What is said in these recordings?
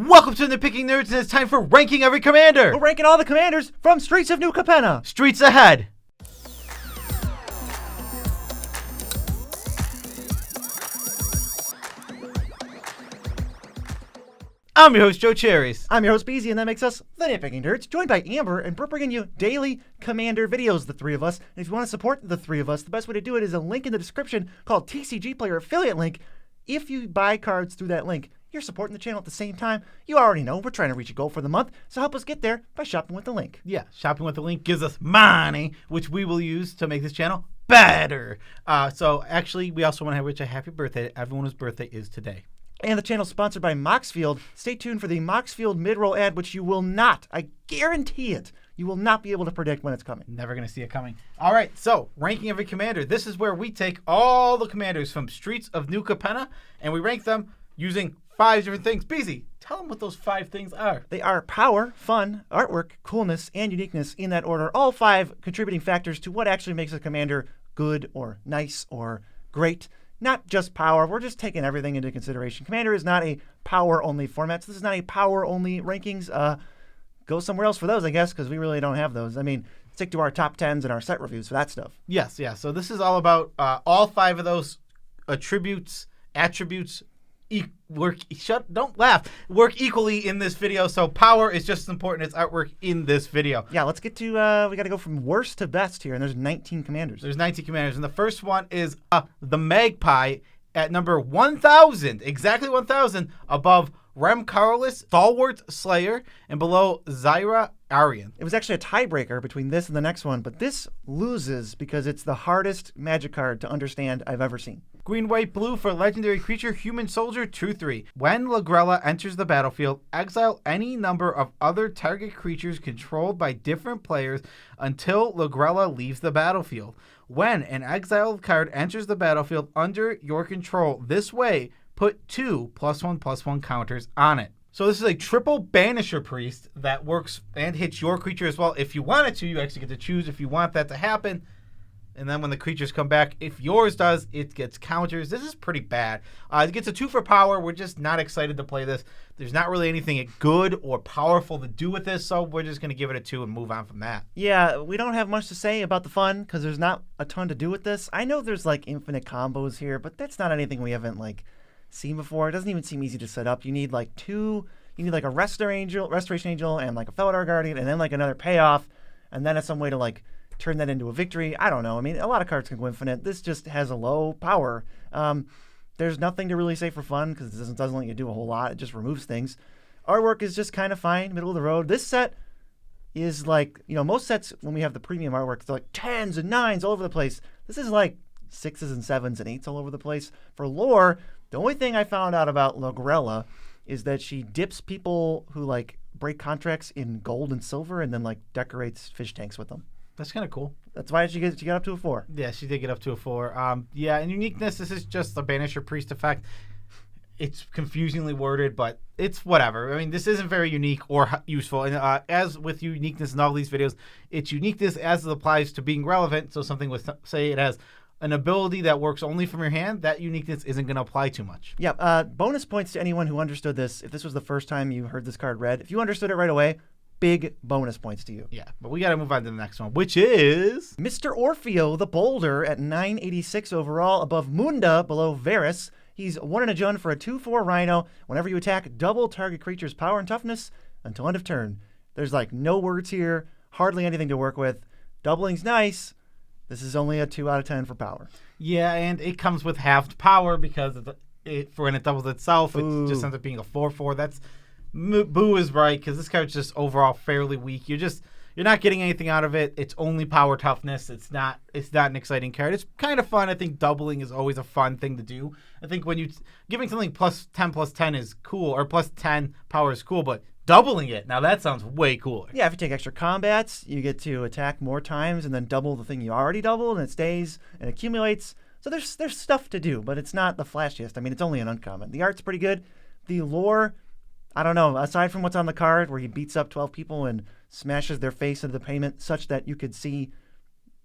Welcome to Nitpicking Nerds, and it's time for ranking every commander! We're ranking all the commanders from Streets of New Capenna! Streets ahead! I'm your host, Joe Cherries. I'm your host, Beezy, and that makes us the Nitpicking Nerds, joined by Amber, and we're bringing you daily commander videos, the three of us. And if you want to support the three of us, the best way to do it is a link in the description called TCG Player Affiliate Link. If you buy cards through that link, you're supporting the channel at the same time. You already know we're trying to reach a goal for the month, so help us get there by shopping with the link. Yeah, shopping with the link gives us money, which we will use to make this channel better. So actually, we also want to wish a happy birthday to everyone whose birthday is today. And the channel's sponsored by Moxfield. Stay tuned for the Moxfield mid-roll ad, which you will not, I guarantee it, you will not be able to predict when it's coming. Never going to see it coming. All right, so ranking every commander. This is where we take all the commanders from Streets of New Capenna, and we rank them using 5 different things. Beezy, tell them what those 5 things are. They are power, fun, artwork, coolness, and uniqueness in that order. All 5 contributing factors to what actually makes a commander good or nice or great. Not just power. We're just taking everything into consideration. Commander is not a power-only format, so this is not a power-only rankings. Go somewhere else for those, I guess, because we really don't have those. I mean, stick to our top 10s and our set reviews for that stuff. Yes, yeah. So this is all about all 5 of those attributes work equally in this video. So power is just as important as artwork in this video. Yeah, let's get to, we got to go from worst to best here, and there's 19 commanders. There's 19 commanders, and the first one is the Magpie at number 1,000, exactly 1,000, above Remcarolus, Stalwart Slayer, and below Zyra Arian. It was actually a tiebreaker between this and the next one, but this loses because it's the hardest Magic card to understand I've ever seen. Green, white, blue for legendary creature, human soldier, 2/3. When Lagrella enters the battlefield, exile any number of other target creatures controlled by different players until Lagrella leaves the battlefield. When an exiled card enters the battlefield under your control this way, put 2 +1/+1 counters on it. So this is a triple Banisher Priest that works and hits your creature as well. If you want it to, you actually get to choose if you want that to happen. And then when the creatures come back, if yours does, it gets counters. This is pretty bad. It gets a 2 for power. We're just not excited to play this. There's not really anything good or powerful to do with this, so we're just going to give it a 2 and move on from that. Yeah, we don't have much to say about the fun because there's not a ton to do with this. I know there's like infinite combos here, but that's not anything we haven't like seen before. It doesn't even seem easy to set up. You need like 2, you need like a Restoration Angel and like a Felidar Guardian and then like another payoff, and then it's some way to like turn that into a victory. I don't know. I mean, a lot of cards can go infinite. This just has a low power. There's nothing to really say for fun because it doesn't let you do a whole lot. It just removes things. Artwork is just kind of fine, middle of the road. This set is like, you know, most sets when we have the premium artwork, it's like 10s and 9s all over the place. This is like 6s and 7s and 8s all over the place. For lore, the only thing I found out about Lagrella is that she dips people who like break contracts in gold and silver and then like decorates fish tanks with them. That's kind of cool. That's why she got up to a 4. Yeah, she did get up to a 4. Yeah, and uniqueness, this is just a Banisher Priest effect. It's confusingly worded, but it's whatever. I mean, this isn't very unique or useful. And as with uniqueness in all these videos, it's uniqueness as it applies to being relevant. So something with, say it has an ability that works only from your hand, that uniqueness isn't going to apply too much. Yeah, bonus points to anyone who understood this. If this was the first time you heard this card read, if you understood it right away, big bonus points to you. Yeah, but we got to move on to the next one, which is Mr. Orpheo, the Boulder, at 986 overall, above Munda, below Varus. He's 1 and a Jund for a 2/4 Rhino. Whenever you attack, double target creature's power and toughness until end of turn. There's like no words here, hardly anything to work with. Doubling's nice. This is only a 2 out of 10 for power. Yeah, and it comes with halved power because for when it doubles itself, it just ends up being a 4/4. That's Boo is right, because this card's just overall fairly weak. You're not getting anything out of it. It's only power toughness. It's not an exciting card. It's kind of fun. I think doubling is always a fun thing to do. I think when giving something +10/+10 is cool, or +10 power is cool, but doubling it, now that sounds way cooler. Yeah, if you take extra combats, you get to attack more times and then double the thing you already doubled, and it stays and accumulates. So there's stuff to do, but it's not the flashiest. I mean, it's only an uncommon. The art's pretty good. The lore, I don't know, aside from what's on the card where he beats up 12 people and smashes their face into the pavement such that you could see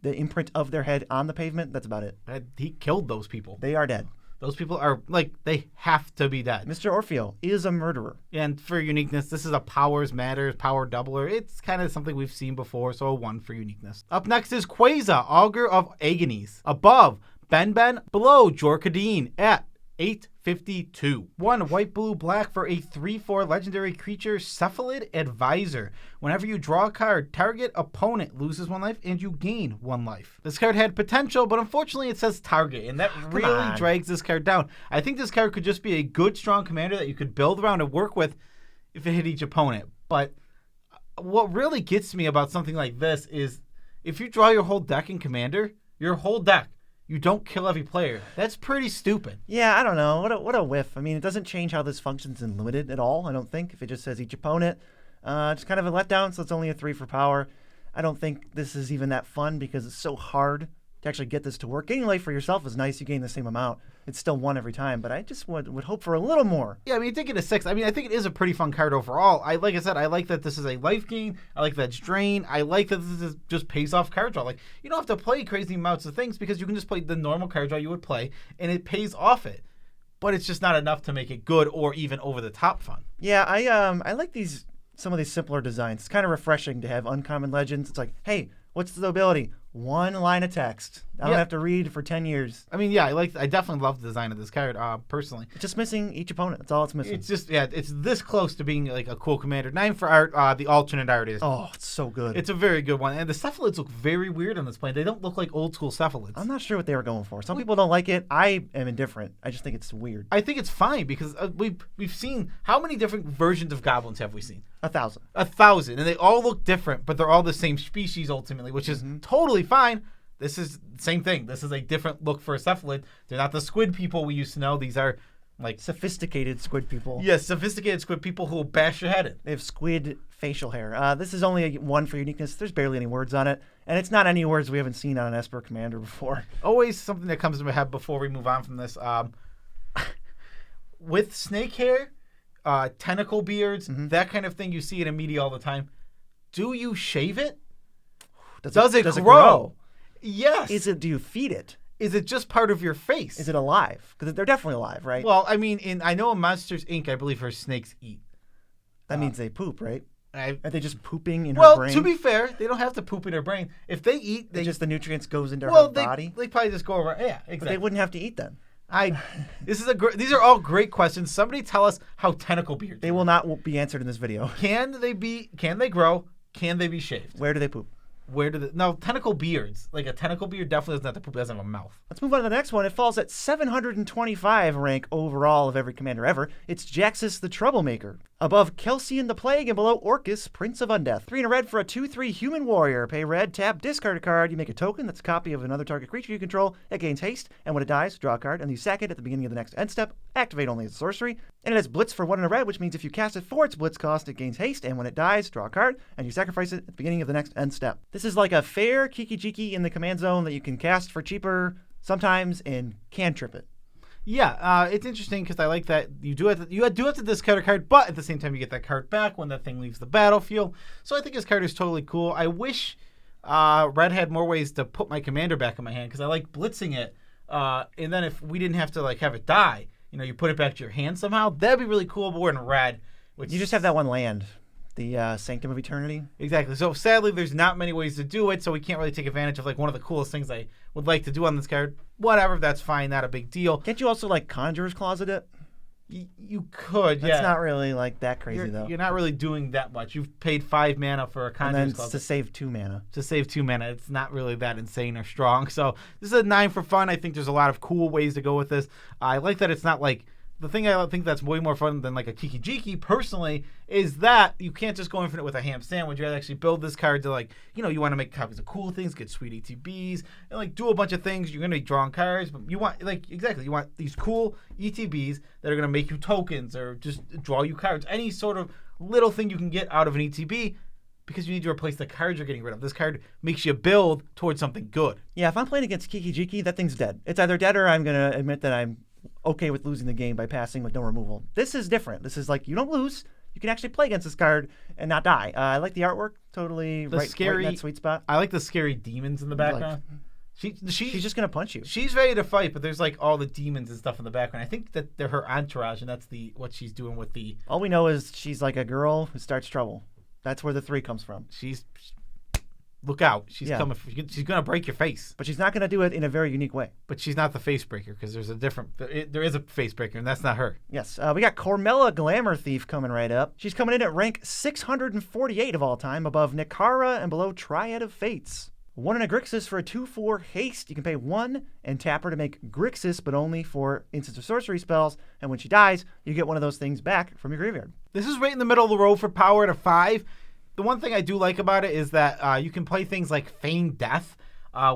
the imprint of their head on the pavement, that's about it. He killed those people. They are dead. Those people are, like, they have to be dead. Mr. Orpheo is a murderer. And for uniqueness, this is a powers matters, power doubler. It's kind of something we've seen before, so a 1 for uniqueness. Up next is QuasiAugur of Agonies. Above, Ben, below Jorkadine at 852. 1 white, blue, black for a 3/4 legendary creature, Cephalid Advisor. Whenever you draw a card, target opponent loses 1 life and you gain 1 life. This card had potential, but unfortunately it says target, and that really drags this card down. I think this card could just be a good, strong commander that you could build around and work with if it hit each opponent. But what really gets me about something like this is if you draw your whole deck in Commander, your whole deck, you don't kill every player. That's pretty stupid. Yeah, I don't know. What a whiff. I mean, it doesn't change how this functions in Limited at all, I don't think. If it just says each opponent, just kind of a letdown, so it's only a 3 for power. I don't think this is even that fun because it's so hard to actually get this to work. Getting life for yourself is nice. You gain the same amount. It's still 1 every time, but I just would hope for a little more. Yeah, I mean, you did get a 6. I mean, I think it is a pretty fun card overall. Like I said, I like that this is a life gain. I like that it's drain. I like that this is just pays off card draw. Like, you don't have to play crazy amounts of things because you can just play the normal card draw you would play, and it pays off it. But it's just not enough to make it good or even over the top fun. Yeah, I like some of these simpler designs. It's kind of refreshing to have uncommon legends. It's like, hey, what's the ability? 1 line of text. I don't have to read for 10 years. I mean, yeah, I definitely love the design of this card, personally. It's just missing each opponent. That's all it's missing. It's just, yeah, it's this close to being like a cool commander. 9 for art, the alternate art is. Oh, it's so good. It's a very good one. And the cephalids look very weird on this plane. They don't look like old school cephalids. I'm not sure what they were going for. Some people don't like it. I am indifferent. I just think it's weird. I think it's fine because we've seen, how many different versions of goblins have we seen? 1,000. 1,000. And they all look different, but they're all the same species ultimately, which is totally fine. This is the same thing. This is a different look for a cephalid. They're not the squid people we used to know. These are like sophisticated squid people. Yes, sophisticated squid people who will bash your head in. They have squid facial hair. This is only a 1 for uniqueness. There's barely any words on it. And it's not any words we haven't seen on an Esper Commander before. Always something that comes to my head before we move on from this. With snake hair, tentacle beards, that kind of thing, you see it in media all the time. Do you shave it? Does it grow? Yes. Do you feed it? Is it just part of your face? Is it alive? Because they're definitely alive, right? Well, I mean, I know in Monsters, Inc., I believe her snakes eat. That means they poop, right? Are they just pooping in her brain? Well, to be fair, they don't have to poop in her brain. If they eat, just the nutrients goes into her body? They probably just go around. Yeah, exactly. But they wouldn't have to eat then. These are all great questions. Somebody tell us how tentacle beards. They will not be answered in this video. Can they grow? Can they be shaved? Where do they poop? Tentacle beards. Like a tentacle beard definitely doesn't have to poop. It doesn't have a mouth. Let's move on to the next one. It falls at 725 rank overall of every commander ever. It's Jaxus the Troublemaker. Above Kelsian the Plague and below Orcus, Prince of Undeath. 3 and a red for a 2/3 human warrior. Pay red, tap, discard a card. You make a token that's a copy of another target creature you control. It gains haste, and when it dies, draw a card, and you sack it at the beginning of the next end step. Activate only as a sorcery. And it has Blitz for 1 and a red, which means if you cast it for its Blitz cost, it gains haste, and when it dies, draw a card, and you sacrifice it at the beginning of the next end step. This is like a fair Kiki-Jiki in the command zone that you can cast for cheaper sometimes and cantrip it. Yeah, it's interesting because I like that you do have to discard a card, but at the same time you get that card back when that thing leaves the battlefield. So I think this card is totally cool. I wish Red had more ways to put my commander back in my hand because I like blitzing it. And then if we didn't have to like have it die, you put it back to your hand somehow. That'd be really cool. But we're in Red, which you just have that one land. The Sanctum of Eternity. Exactly. So sadly, there's not many ways to do it, so we can't really take advantage of like one of the coolest things I would like to do on this card. Whatever, that's fine. Not a big deal. Can't you also like Conjurer's Closet it? You could, yeah. That's not really like that crazy though. You're not really doing that much. You've paid 5 mana for a Conjurer's Closet. To save 2 mana. To save 2 mana. It's not really that insane or strong. So this is a 9 for fun. I think there's a lot of cool ways to go with this. I like that it's not like the thing I think that's way more fun than like a Kiki-Jiki personally is that you can't just go infinite with a ham sandwich. You have to actually build this card to like, you want to make copies of cool things, get sweet ETBs, and like do a bunch of things. You're going to be drawing cards, but you want you want these cool ETBs that are going to make you tokens or just draw you cards. Any sort of little thing you can get out of an ETB because you need to replace the cards you're getting rid of. This card makes you build towards something good. Yeah, if I'm playing against Kiki-Jiki, that thing's dead. It's either dead or I'm going to admit that I'm okay with losing the game by passing with no removal. This is different. This is like you don't lose. You can actually play against this card and not die. I like the artwork. Totally right in that sweet spot. I like the scary demons in the background. She's just gonna punch you. She's ready to fight, but there's like all the demons and stuff in the background. I think that they're her entourage, and that's what she's doing with the. All we know is she's like a girl who starts trouble. That's where the 3 comes from. Look out! She's coming. She's gonna break your face. But she's not gonna do it in a very unique way. But she's not the face breaker because there is a face breaker, and that's not her. Yes, we got Cormela Glamour Thief coming right up. She's coming in at rank 648 of all time, above Nikara and below Triad of Fates. 1 and a Grixis for a 2/4 haste. You can pay 1 and tap her to make Grixis, but only for instants or sorcery spells. And when she dies, you get one of those things back from your graveyard. This is right in the middle of the road for power at a 5. The one thing I do like about it is that you can play things like Feigned Death,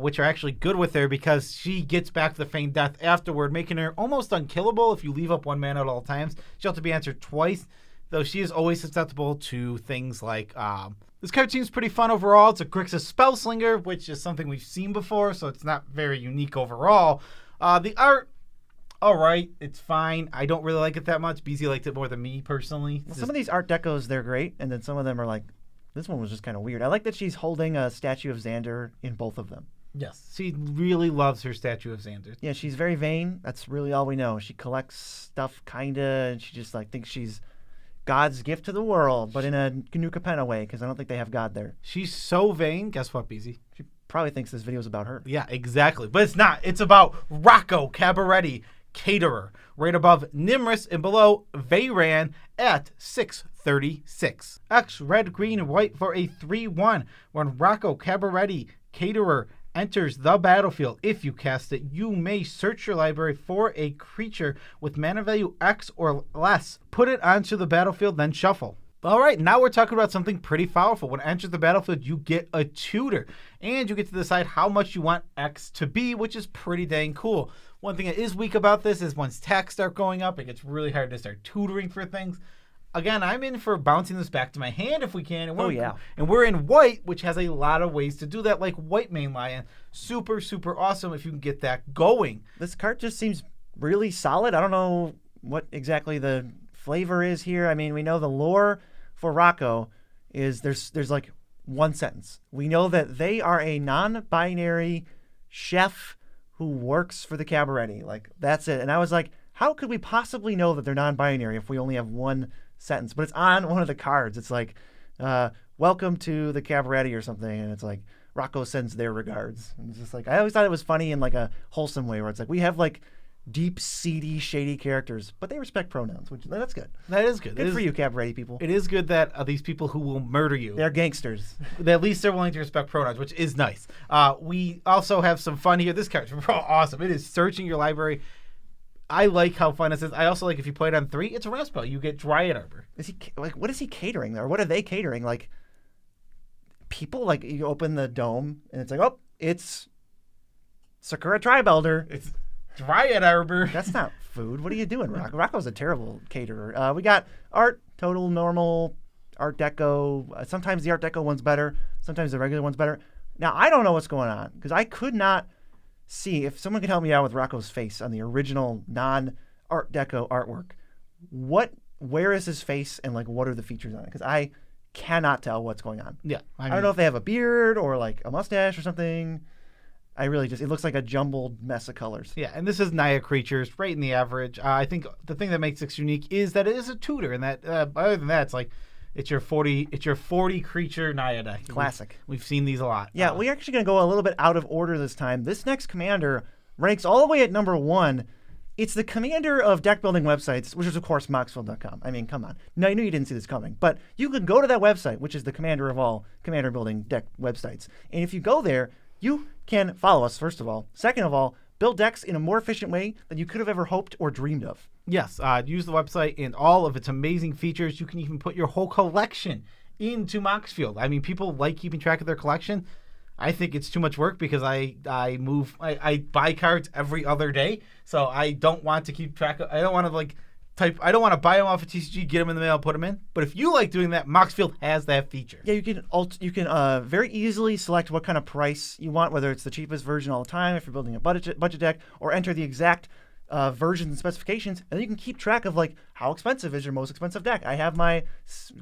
which are actually good with her because she gets back the Feigned Death afterward, making her almost unkillable if you leave up 1 mana at all times. She'll have to be answered twice, though she is always susceptible to things like... This card seems pretty fun overall. It's a Grixis Spellslinger, which is something we've seen before, so it's not very unique overall. The art, all right, it's fine. I don't really like it that much. BZ liked it more than me, personally. Well, some of these art decos, they're great, and then some of them are like, this one was just kind of weird. I like that she's holding a statue of Zander in both of them. Yes, she really loves her statue of Zander. Yeah, she's very vain. That's really all we know. She collects stuff, kind of, and she just like thinks she's God's gift to the world, but in a New Capenna way, because I don't think they have God there. She's so vain. Guess what, BZ? She probably thinks this video is about her. Yeah, exactly. But it's not. It's about Rocco Cabaretti, Caterer, right above Nimrus and below Veyran at 636. X, red, green, and white for a 3/1. When Rocco Cabaretti, Caterer, enters the battlefield. If you cast it, you may search your library for a creature with mana value X or less. Put it onto the battlefield, then shuffle. All right, now we're talking about something pretty powerful. When it enters the battlefield, you get a tutor, and you get to decide how much you want X to be, which is pretty dang cool. One thing that is weak about this is once tax start going up, it gets really hard to start tutoring for things. Again, I'm in for bouncing this back to my hand if we can. And we're in white, which has a lot of ways to do that, like White Mane Lion. Super, super awesome if you can get that going. This card just seems really solid. I don't know what exactly the flavor is here. I mean, we know the lore for Rocco is there's like one sentence. We know that they are a non-binary chef who works for the Cabaretti. Like, that's it. And I was like, how could we possibly know that they're non-binary if we only have one sentence? But it's on one of the cards. It's like, welcome to the Cabaretti or something. And it's like, Rocco sends their regards. And it's just like, I always thought it was funny in like a wholesome way where it's like, we have like deep, seedy, shady characters, but they respect pronouns, which that's good. That is good. Good for you, Cabaretti people. It is good that these people who will murder you, they're gangsters. At least they're willing to respect pronouns, which is nice. We also have some fun here. This card's awesome. It is searching your library. I like how fun this is. I also like if you play it on 3, it's a rest spell. You get Dryad Arbor. Is he like, what is he catering there? What are they catering? Like, people, like, you open the dome and it's like, oh, it's Sakura Tribe Elder. It's Dryad Arbor. That's not food. What are you doing, Rocco? Rocco's a terrible caterer. We got art, total, normal, art deco. Sometimes the art deco one's better. Sometimes the regular one's better. Now, I don't know what's going on because I could not see, if someone could help me out with Rocco's face on the original non-art deco artwork, where is his face and like what are the features on it? Because I cannot tell what's going on. Yeah. I don't know if they have a beard or like a mustache or something. I really just, it looks like a jumbled mess of colors. Yeah, and this is Naya creatures, right in the average. I think the thing that makes this unique is that it is a tutor, and that other than that, it's like it's your 40 creature Naya deck. Classic. We've seen these a lot. Yeah, we're actually going to go a little bit out of order this time. This next commander ranks all the way at number 1. It's the commander of deck building websites, which is, of course, Moxfield.com. I mean, come on. Now, I knew you didn't see this coming, but you can go to that website, which is the commander of all commander building deck websites. And if you go there, you can follow us, first of all. Second of all, build decks in a more efficient way than you could have ever hoped or dreamed of. Yes, use the website and all of its amazing features. You can even put your whole collection into Moxfield. I mean, people like keeping track of their collection. I think it's too much work because I buy cards every other day, so I don't want to keep track of. I don't want to I don't want to buy them off of TCG, get them in the mail, put them in. But if you like doing that, Moxfield has that feature. Yeah, you can very easily select what kind of price you want, whether it's the cheapest version all the time if you're building a budget deck, or enter the exact versions and specifications, and then you can keep track of like how expensive is your most expensive deck. I have my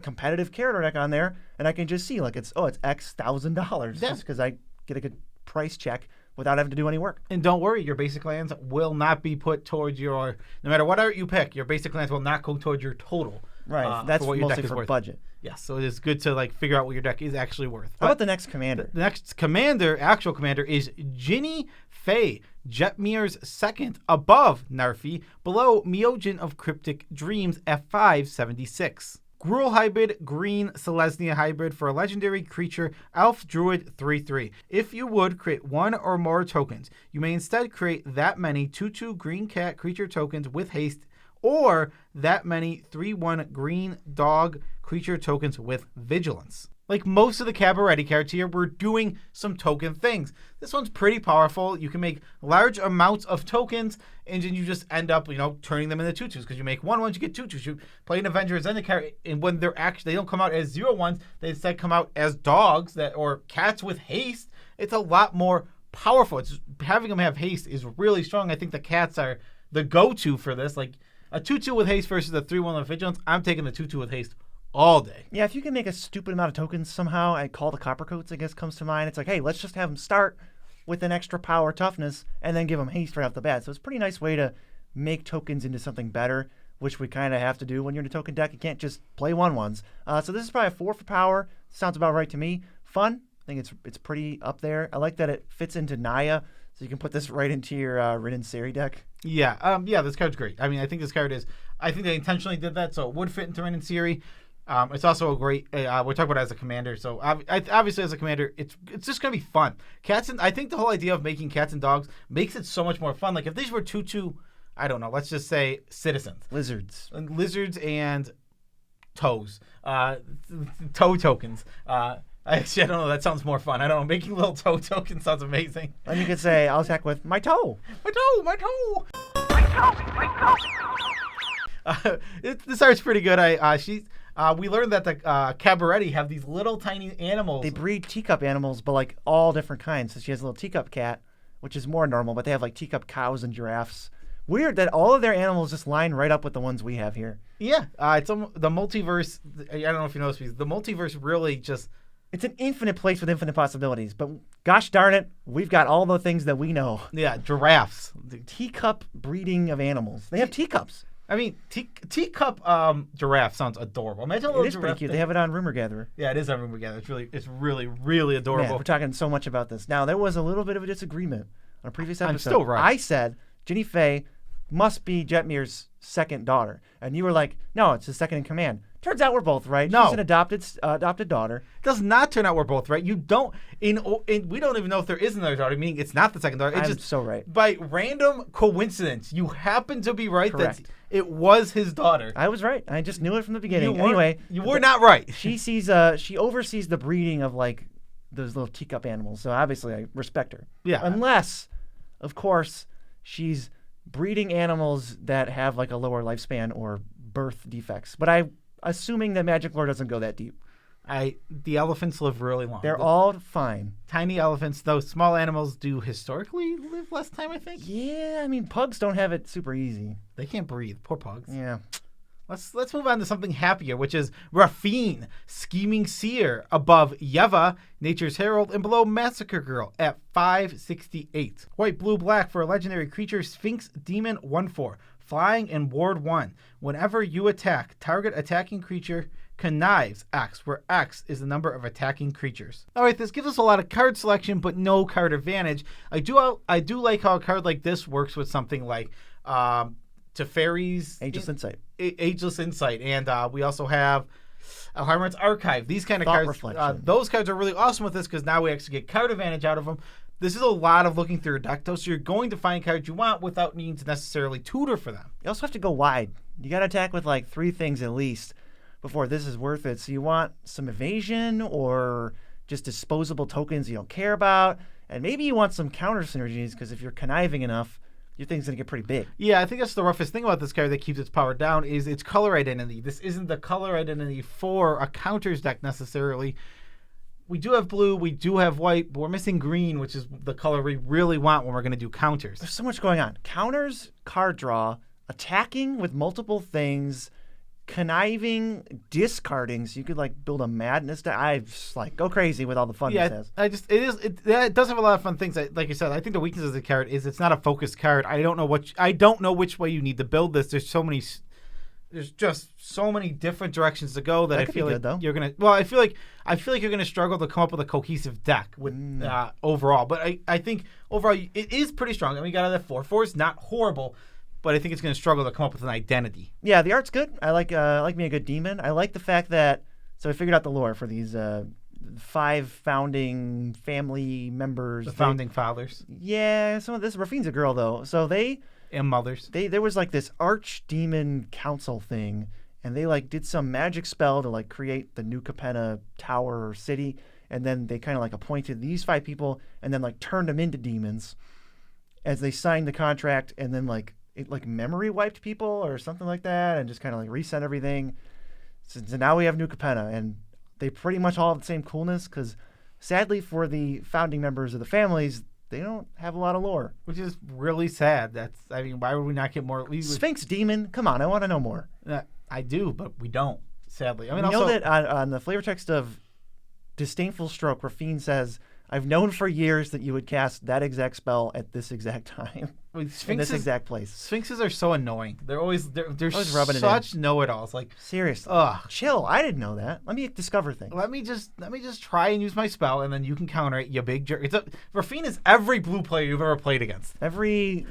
competitive character deck on there, and I can just see like it's X $1,000 just because I get a good price check without having to do any work. And don't worry, your basic lands will not be put towards your, no matter what art you pick, your basic lands will not go towards your total. Right, that's for what your mostly deck is for worth. budget. Yes, so it is good to like figure out what your deck is actually worth. How about the next commander? The next commander, actual commander, is Ginny Faye, Jetmir's second, above Narfi, below Myojin of Cryptic Dreams at 576. Gruul hybrid, green Selesnya hybrid for a legendary creature, Elf Druid 3/3. If you would create one or more tokens, you may instead create that many 2/2 green cat creature tokens with haste, or that many 3/1 green dog creature tokens with vigilance. Like most of the Cabaretti cards here, we're doing some token things. This one's pretty powerful. You can make large amounts of tokens, and then you just end up, turning them into 2/2s. Because you make 1/1s, you get 2/2s. You play an Avenger Zander card, and when they don't come out as 0/1s, they instead come out as dogs or cats with haste. It's a lot more powerful. Having them have haste is really strong. I think the cats are the go-to for this. Like a 2/2 with haste versus a 3/1 with vigilance. I'm taking the 2/2 with haste all day. Yeah, if you can make a stupid amount of tokens somehow, I call the Coppercoats, I guess, comes to mind. It's like, hey, let's just have them start with an extra power toughness and then give them haste right off the bat. So it's a pretty nice way to make tokens into something better, which we kind of have to do when you're in a token deck. You can't just play 1/1s. So this is probably a 4 for power. Sounds about right to me. Fun. I think it's pretty up there. I like that it fits into Naya, so you can put this right into your Rin and Seri deck. Yeah, this card's great. I mean, I think this card I think they intentionally did that, so it would fit into Rin and Seri. It's also a great. We're talking about it as a commander, so obviously as a commander, it's just gonna be fun. I think the whole idea of making cats and dogs makes it so much more fun. Like if these were 2/2, I don't know, let's just say citizens, lizards and toes, toe tokens. Actually, I don't know. That sounds more fun. I don't know. Making little toe tokens sounds amazing. And you could say, I'll attack with my toe. My toe. My toe. My toe. This art's pretty good. We learned that the Cabaretti have these little tiny animals. They breed teacup animals, but like all different kinds. So she has a little teacup cat, which is more normal, but they have like teacup cows and giraffes. Weird that all of their animals just line right up with the ones we have here. Yeah, it's the multiverse. I don't know if you know this, the multiverse really just. It's an infinite place with infinite possibilities, but gosh darn it, we've got all the things that we know. Yeah, giraffes. Teacup breeding of animals. They have teacups. I mean, teacup giraffe sounds adorable. Imagine a little It is pretty cute. They have it on Rumor Gatherer. Yeah, it is on Rumor Gatherer. It's really adorable. Man, we're talking so much about this. Now, there was a little bit of a disagreement on a previous episode. I'm still right. I said Ginny Faye must be Jetmir's second daughter, and you were like, no, it's his second in command. Turns out we're both right. No. She's an adopted daughter. It does not turn out we're both right. You don't. We don't even know if there is another daughter. Meaning it's not the second daughter. It's I'm just so right. By random coincidence, you happen to be right. Correct. That it was his daughter. I was right. I just knew it from the beginning. You were not right. She oversees the breeding of like those little teacup animals. So obviously, I respect her. Yeah. Unless, of course, she's breeding animals that have like a lower lifespan or birth defects. But I'm assuming that magic lore doesn't go that deep. The elephants live really long. They're all fine. Tiny elephants, though small animals do historically live less time, I think. Yeah, I mean pugs don't have it super easy. They can't breathe. Poor pugs. Yeah. Let's move on to something happier, which is Rafine, Scheming Seer, above Yeva, Nature's Herald, and below Massacre Girl at 568. White, blue, black for a legendary creature, Sphinx Demon 1/4, flying and ward 1. Whenever you attack, target attacking creature connives X, where X is the number of attacking creatures. All right, this gives us a lot of card selection, but no card advantage. I do like how a card like this works with something like Teferi's Ageless Insight. Ageless Insight, and we also have Harmon's Archive. These kind of Thought cards, Reflection. those cards are really awesome with this because now we actually get card advantage out of them. This is a lot of looking through your deck, though, so you're going to find cards you want without needing to necessarily tutor for them. You also have to go wide. You got to attack with like 3 things at least before this is worth it. So you want some evasion or just disposable tokens you don't care about, and maybe you want some counter synergies because if you're conniving enough, your thing's going to get pretty big. Yeah, I think that's the roughest thing about this card that keeps its power down is its color identity. This isn't the color identity for a counters deck necessarily. We do have blue, we do have white, but we're missing green, which is the color we really want when we're going to do counters. There's so much going on. Counters, card draw, attacking with multiple things, conniving, discarding, so you could like build a madness deck. I just like go crazy with all the fun this has. It does have a lot of fun things. Like you said, I think the weakness of the card is it's not a focused card. I don't know which way you need to build this. There's just so many different directions to go that I feel like you're gonna. Well, I feel like you're gonna struggle to come up with a cohesive deck with overall. But I think overall it is pretty strong. I mean, you got that 4/4 is not horrible, but I think it's gonna struggle to come up with an identity. Yeah, the art's good. I like me a good demon. I like the fact that I figured out the lore for these 5 founding family members. The founding fathers. Yeah, some of this. Rafine's a girl though, so they. And mothers. There was like this archdemon council thing, and they like did some magic spell to like create the New Capenna tower or city, and then they kind of like appointed these 5 people, and then like turned them into demons as they signed the contract, and then like it like memory wiped people or something like that, and just kind of like reset everything. So now we have New Capenna, and they pretty much all have the same coolness because sadly for the founding members of the families, they don't have a lot of lore. Which is really sad. Why would we not get more? Sphinx Demon? Come on, I want to know more. I do, but we don't, sadly. I mean, you know that on the flavor text of Disdainful Stroke, Rafine says, I've known for years that you would cast that exact spell at this exact time. In this exact place. Sphinxes are so annoying. They're always rubbing such know-it-alls. Like, seriously. Ugh. Chill. I didn't know that. Let me discover things. Let me just try and use my spell, and then you can counter it, you big jerk. Rafine is every blue player you've ever played against. Every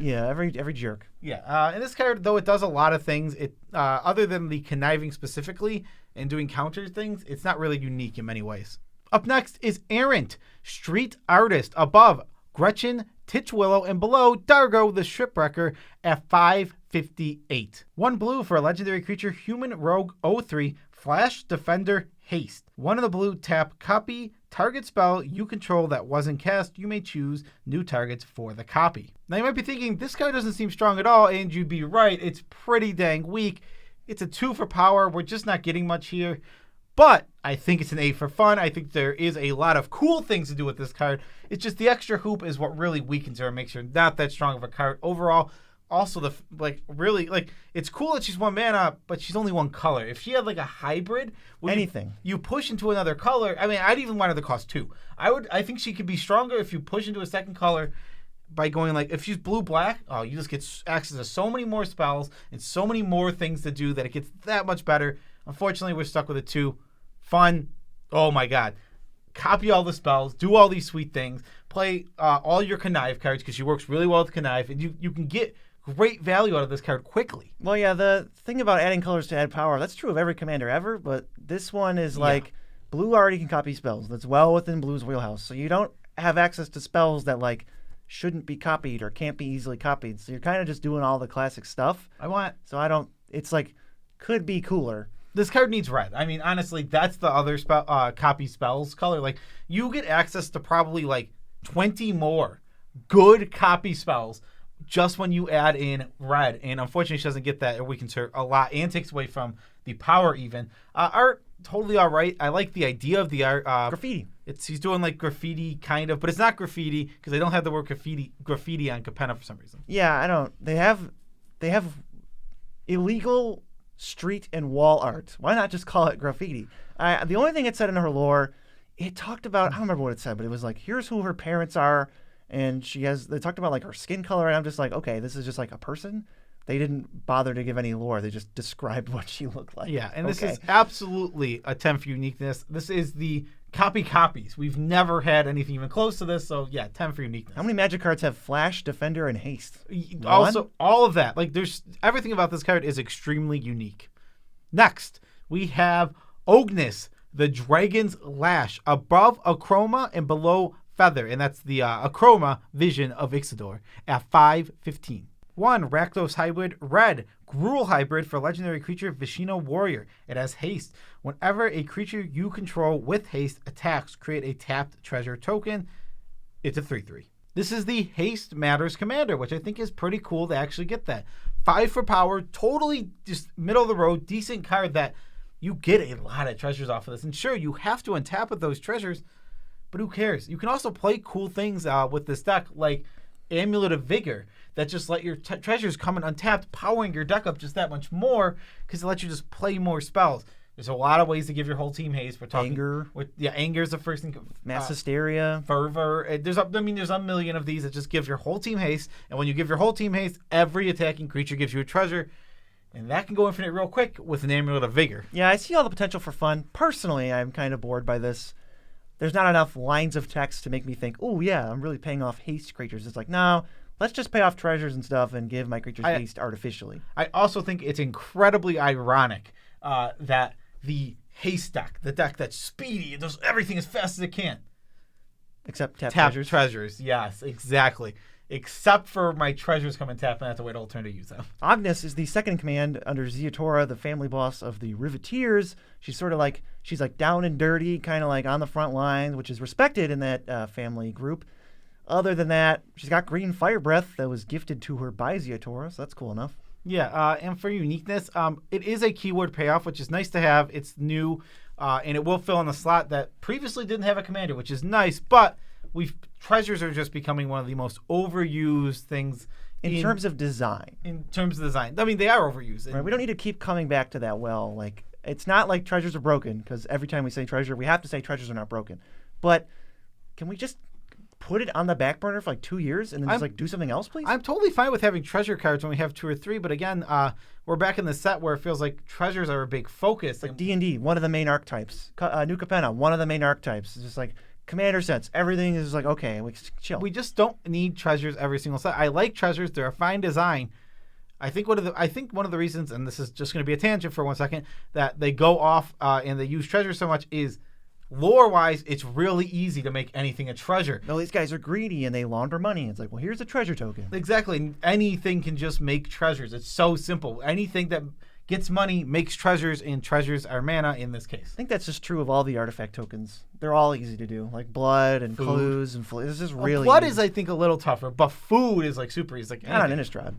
jerk. Yeah. In this card, though, it does a lot of things. It other than the conniving specifically and doing counter things, it's not really unique in many ways. Up next is Errant, Street Artist. Above, Gretchen, Titchwillow, and below, Dargo the Shipwrecker at 558. 1 blue for a legendary creature, Human Rogue 03, Flash Defender Haste. 1 of the blue, tap, copy, target spell you control that wasn't cast. You may choose new targets for the copy. Now you might be thinking, this card doesn't seem strong at all, and you'd be right. It's pretty dang weak. It's a 2 for power. We're just not getting much here. But I think it's an 8 for fun. I think there is a lot of cool things to do with this card. It's just the extra hoop is what really weakens her and makes her not that strong of a card. Overall, also it's cool that she's 1 mana, but she's only 1 color. If she had like a hybrid, you push into another color. I mean, I'd even want her to cost 2. I think she could be stronger if you push into a second color by going like, if she's blue-black, you just get access to so many more spells and so many more things to do that it gets that much better. Unfortunately, we're stuck with a 2. Fun. Oh my God. Copy all the spells. Do all these sweet things. Play all your connive cards because she works really well with connive. And you can get great value out of this card quickly. Well, yeah, the thing about adding colors to add power, that's true of every commander ever. But this one is like blue already can copy spells. That's well within blue's wheelhouse. So you don't have access to spells that like shouldn't be copied or can't be easily copied. So you're kind of just doing all the classic stuff. It's like could be cooler. This card needs red. I mean, honestly, that's the other copy spells color. Like, you get access to probably like 20 more good copy spells just when you add in red. And unfortunately, she doesn't get that. It weakens her a lot and takes away from the power even. Art, totally all right. I like the idea of the art. Graffiti. He's doing like graffiti kind of, but it's not graffiti because they don't have the word graffiti on Capenna for some reason. Yeah, I don't. They have illegal street and wall art. Why not just call it graffiti? The only thing it said in her lore, it talked about, I don't remember what it said, but it was like, here's who her parents are, and they talked about like her skin color, and I'm just like, okay, this is just like a person. They didn't bother to give any lore. They just described what she looked like. Yeah, and this is absolutely a 10 for uniqueness. This is the copies. We've never had anything even close to this, so yeah, 10 for uniqueness. How many Magic cards have Flash, Defender, and Haste? Also, all of that. Like, there's everything about this card is extremely unique. Next, we have Ognis, the Dragon's Lash, above Achroma and below Feather, and that's the Achroma vision of Ixidor at 515. 1 Rakdos Hybrid Red, Gruul Hybrid for legendary creature Vishino Warrior. It has haste. Whenever a creature you control with haste attacks, create a tapped treasure token. It's a 3/3. This is the Haste Matters Commander, which I think is pretty cool to actually get that. 5 for power, totally just middle of the road, decent card that you get a lot of treasures off of this. And sure, you have to untap with those treasures, but who cares? You can also play cool things with this deck, like Amulet of Vigor that just let your treasures come in untapped, powering your deck up just that much more because it lets you just play more spells. There's a lot of ways to give your whole team haste. We're talking Anger. Anger is the first thing. Mass Hysteria. Fervor. There's a million of these that just give your whole team haste. And when you give your whole team haste, every attacking creature gives you a treasure. And that can go infinite real quick with an Amulet of Vigor. Yeah, I see all the potential for fun. Personally, I'm kind of bored by this. There's not enough lines of text to make me think, oh, yeah, I'm really paying off haste creatures. It's like, no, let's just pay off treasures and stuff and give my creatures haste artificially. I also think it's incredibly ironic that the haste deck, the deck that's speedy, it does everything as fast as it can. Except tap treasures. Yes, exactly. Except for my treasures come and tap, and I have to wait all turn to use them. Agnes is the second in command under Zatorah, the family boss of the Riveteers. She's like down and dirty, kind of like on the front lines, which is respected in that family group. Other than that, she's got green fire breath that was gifted to her by Zatorah, so that's cool enough. Yeah, and for uniqueness, it is a keyword payoff, which is nice to have. It's new, and it will fill in a slot that previously didn't have a commander, which is nice, but treasures are just becoming one of the most overused things in terms of design. In terms of design. I mean, they are overused. Right, we don't need to keep coming back to that well. Like, it's not like treasures are broken, because every time we say treasure, we have to say treasures are not broken. But can we just put it on the back burner for like 2 years and then just do something else, please? I'm totally fine with having treasure cards when we have 2 or 3, but again, we're back in the set where it feels like treasures are a big focus. Like D&D, one of the main archetypes. New Capenna, one of the main archetypes. It's just like commander sets. Everything is like, okay, we chill. We just don't need treasures every single set. I like treasures. They're a fine design. I think one of the reasons, and this is just going to be a tangent for 1 second, that they go off and they use treasures so much is lore-wise, it's really easy to make anything a treasure. No, these guys are greedy and they launder money. It's like, well, here's a treasure token. Exactly. Anything can just make treasures. It's so simple. Anything that gets money makes treasures, and treasures are mana in this case. I think that's just true of all the artifact tokens. They're all easy to do, like blood and clues and It's just really blood easy. Is, I think, a little tougher, but food is like super easy. Like not on Innistrad.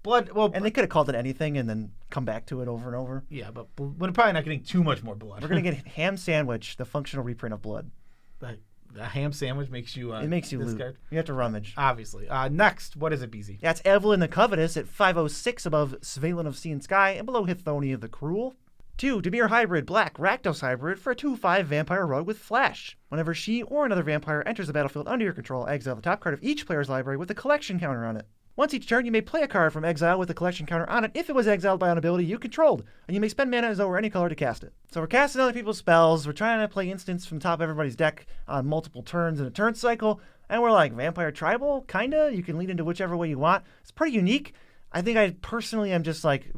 Blood, well, and they could have called it anything and then come back to it over and over. Yeah, but we're probably not getting too much more blood. We're gonna get ham sandwich, the functional reprint of blood. The ham sandwich makes you. It makes you loot. You have to rummage. Obviously. Next, what is it, BZ? That's Evelyn the Covetous at 506 above Svalin of Sea and Sky and below Hithonia the Cruel. 2, Dimir Hybrid, Black, Rakdos Hybrid for a 2/5 Vampire Rogue with Flash. Whenever she or another vampire enters the battlefield under your control, exile the top card of each player's library with a collection counter on it. Once each turn, you may play a card from exile with a collection counter on it if it was exiled by an ability you controlled, and you may spend mana as though were any color to cast it. So we're casting other people's spells, we're trying to play instants from top of everybody's deck on multiple turns in a turn cycle, and we're like, Vampire Tribal? Kinda? You can lead into whichever way you want. It's pretty unique. I think I personally am just like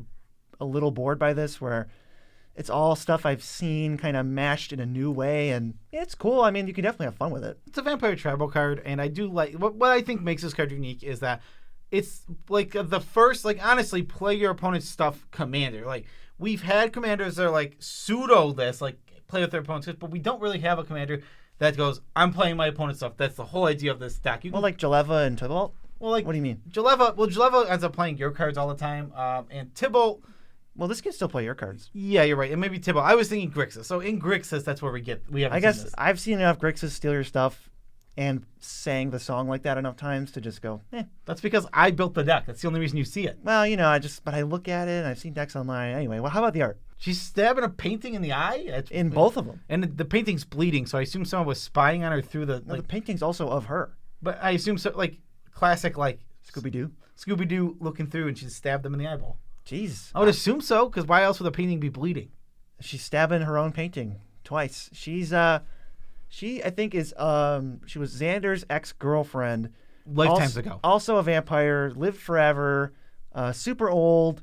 a little bored by this, where it's all stuff I've seen kind of mashed in a new way, and it's cool. I mean, you can definitely have fun with it. It's a Vampire Tribal card, and I do like... What I think makes this card unique is that it's like the first, like, honestly, play your opponent's stuff commander. Like, we've had commanders that are like pseudo this, like play with their opponent's stuff, but we don't really have a commander that goes, I'm playing my opponent's stuff. That's the whole idea of this deck. Like Jaleva and Tybalt? Well, like, what do you mean? Jaleva ends up playing your cards all the time, and Tybalt... Well, this can still play your cards. Yeah, you're right. And maybe Tybalt. I was thinking Grixis. So in Grixis, that's where we haven't I guess seen this. I've seen enough Grixis steal your stuff and sang the song like that enough times to just go, That's because I built the deck. That's the only reason you see it. Well, but I look at it and I've seen decks online. Anyway, well, how about the art? She's stabbing a painting in the eye? In both of them. And the painting's bleeding, so I assume someone was spying on her through the... No, the painting's also of her. But I assume so, like, classic, like... Scooby-Doo? Scooby-Doo looking through, and she stabbed them in the eyeball. Jeez. I would assume so, because why else would the painting be bleeding? She's stabbing her own painting twice. She's, she, I think, is, she was Xander's ex-girlfriend. Lifetimes ago. Also a vampire, lived forever, super old,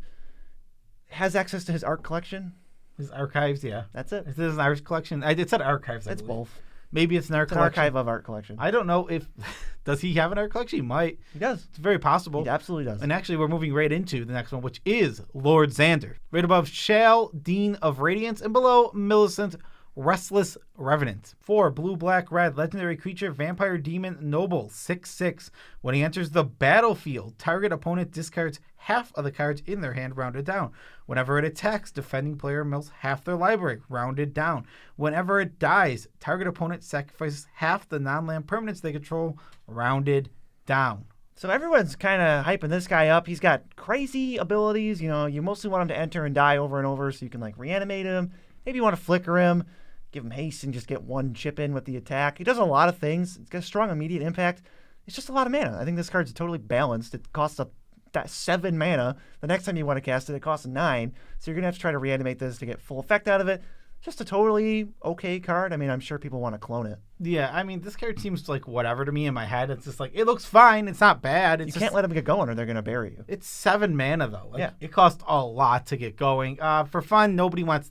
has access to his art collection. His archives, yeah. That's it. Is this an art collection? It said archives, It's both. Maybe it's an art collection. Archive of art collection. I don't know if... Does he have an art collection? He might. He does. It's very possible. He absolutely does. And actually, we're moving right into the next one, which is Lord Zander. Right above Shale, Dean of Radiance, and below Millicent, Restless Revenant. 4, blue, black, red, legendary creature, vampire demon, noble, 6/6. When he enters the battlefield, target opponent discards half of the cards in their hand, rounded down. Whenever it attacks, defending player mills half their library, rounded down. Whenever it dies, target opponent sacrifices half the non-land permanents they control, rounded down. So everyone's kind of hyping this guy up. He's got crazy abilities. You know, you mostly want him to enter and die over and over so you can, like, reanimate him. Maybe you want to flicker him, give him haste, and just get one chip in with the attack. He does a lot of things. It's got a strong immediate impact. It's just a lot of mana. I think this card's totally balanced. It costs that 7 mana. The next time you want to cast it, it costs 9. So you're going to have to try to reanimate this to get full effect out of it. Just a totally okay card. I mean, I'm sure people want to clone it. Yeah, I mean, this card seems like whatever to me in my head. It's just like, it looks fine. It's not bad. You can't let them get going or they're going to bury you. It's 7 mana, though. Like, yeah. It costs a lot to get going. For fun, nobody wants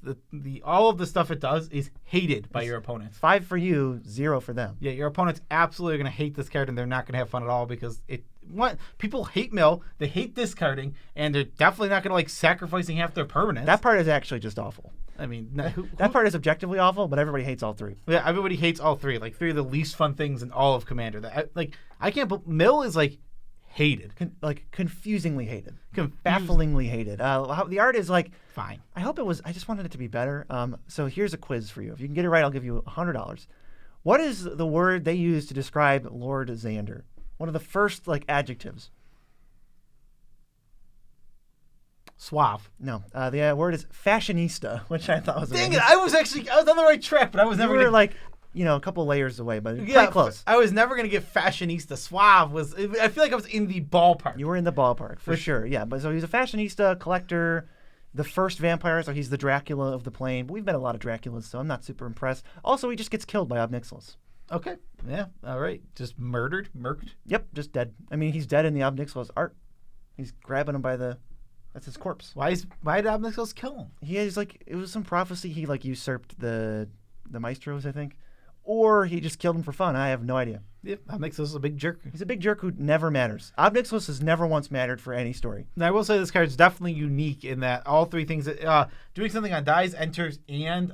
all of the stuff it does is hated by your opponents. 5 for you, 0 for them. Yeah, your opponents absolutely are going to hate this card, and they're not going to have fun at all because people hate mill, they hate discarding, and they're definitely not going to like sacrificing half their permanents. That part is actually just awful. I mean, that part is objectively awful, but everybody hates all 3. Yeah, everybody hates all 3. Like 3 of the least fun things in all of Commander. I can't. Mill is like hated, confusingly hated, bafflingly hated. The art is like fine. I hope it was. I just wanted it to be better. So here's a quiz for you. If you can get it right, I'll give you $100. What is the word they use to describe Lord Zander? One of the first adjectives. Suave. No, the word is fashionista, which I thought was dang amazing. it! I was on the right track, but I was never. You were a couple layers away, but pretty close. I was never gonna get fashionista. Suave was. I feel like I was in the ballpark. You were in the ballpark for sure. Yeah, but so he's a fashionista collector. The first vampire, so he's the Dracula of the plane. But we've met a lot of Draculas, so I'm not super impressed. Also, he just gets killed by Ob-Nixilis. Okay. Yeah. All right. Just murked. Yep. Just dead. I mean, he's dead in the Ob-Nixilis art. He's grabbing him by the. That's his corpse. Why did Ob-Nixilis kill him? He is it was some prophecy. He usurped the maestros, I think, or he just killed him for fun. I have no idea. Yep. Ob-Nixilis is a big jerk. He's a big jerk who never matters. Ob-Nixilis has never once mattered for any story. Now, I will say this card is definitely unique in that all 3 things that doing something on dies, enters, and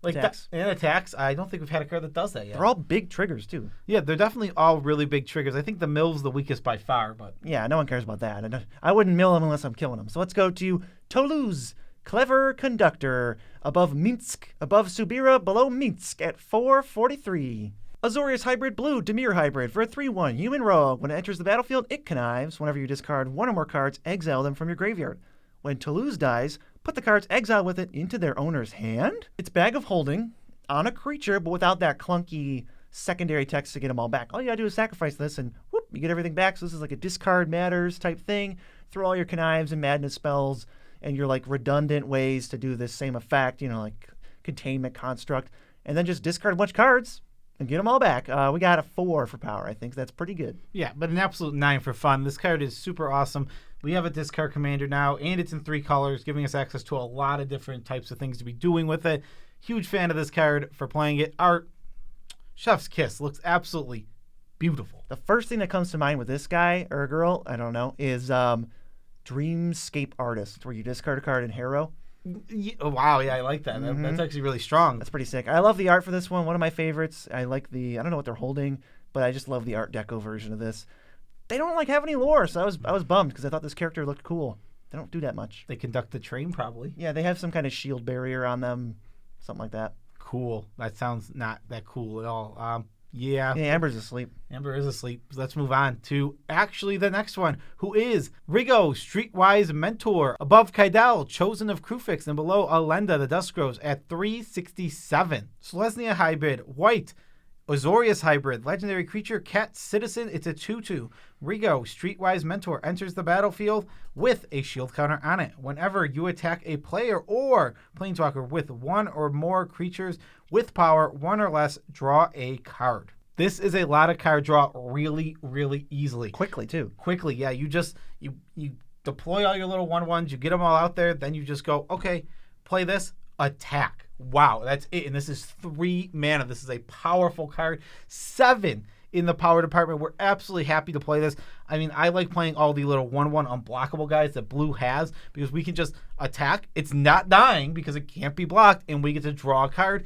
attacks. I don't think we've had a card that does that yet. They're all big triggers too. Yeah, they're definitely all really big triggers. I think the mill's the weakest by far, but yeah, no one cares about that. I wouldn't mill him unless I'm killing him. So let's go to Toulouse. Clever Conductor. Above Minsk, above Subira, below Minsk at 443. Azorius Hybrid Blue, Dimir Hybrid for a 3/1 human rogue. When it enters the battlefield, it connives. Whenever you discard 1 or more cards, exile them from your graveyard. When Toulouse dies, put the cards exiled with it into their owner's hand. It's Bag of Holding on a creature, but without that clunky secondary text to get them all back. All you gotta do is sacrifice this, and whoop, you get everything back. So this is like a discard matters type thing. Throw all your connives and madness spells and your redundant ways to do this same effect, like containment construct, and then just discard a bunch of cards and get them all back. We got a 4 for power. I think that's pretty good. Yeah, but an absolute 9 for fun. This card is super awesome. We have a discard commander now, and it's in 3 colors, giving us access to a lot of different types of things to be doing with it. Huge fan of this card for playing it. Art, chef's kiss. Looks absolutely beautiful. The first thing that comes to mind with this guy or girl, I don't know, is Dreamscape Artist, where you discard a card in Harrow. Yeah, wow, yeah, I like that. Mm-hmm. That's actually really strong. That's pretty sick. I love the art for this one. One of my favorites. I like I don't know what they're holding, but I just love the Art Deco version of this. They don't have any lore, so I was bummed because I thought this character looked cool. They don't do that much. They conduct the train, probably. Yeah, they have some kind of shield barrier on them, something like that. Cool. That sounds not that cool at all. Yeah. Amber's asleep. Amber is asleep. So let's move on to actually the next one, who is Rigo, Streetwise Mentor. Above Kaidal, Chosen of Krufix, and below Alenda, the Duskgroves at 367. Selesnya Hybrid, White. Azorius Hybrid, Legendary Creature, Cat Citizen. It's a 2/2. Rigo, Streetwise Mentor, enters the battlefield with a shield counter on it. Whenever you attack a player or planeswalker with 1 or more creatures with power 1 or less, draw a card. This is a lot of card draw really, really easily. Quickly, too. Quickly, yeah. You just, you deploy all your little 1/1s, you get them all out there, then you just go, okay, play this, attack. Wow, that's it. And this is 3 mana. This is a powerful card. 7 in the power department. We're absolutely happy to play this. I mean, I like playing all the little 1/1 unblockable guys that blue has because we can just attack. It's not dying because it can't be blocked, and we get to draw a card.